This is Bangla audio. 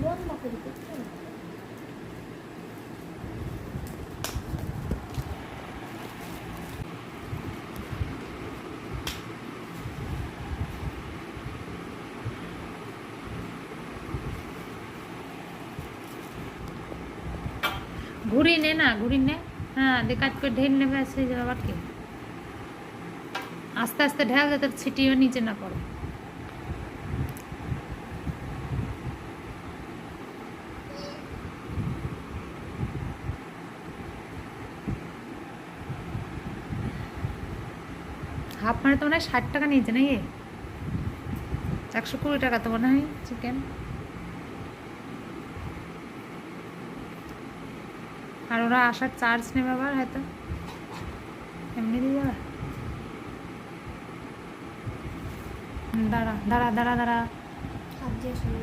লম্বা করে করতে হবে। ঘুরি নে না, ঘুরি নে। হ্যাঁ, দিয়ে কাজ করে ঢেল নেবে, সেই যাবে আবার কি। আস্তে আস্তে ঢেল যাতে ছিটিও নিচে না পড়ে। হাফ মানে তো মনে হয় 60 টাকা নিয়েছে নাকি? 120 টাকা তো মনে হয় চিকেন। আর ওরা আসার চার্জ নেবে আবার হয়তো, এমনি দিয়ে যাবে। দাঁড়া দাঁড়া দাঁড়া দাঁড়া। হাত দিয়ে শুনে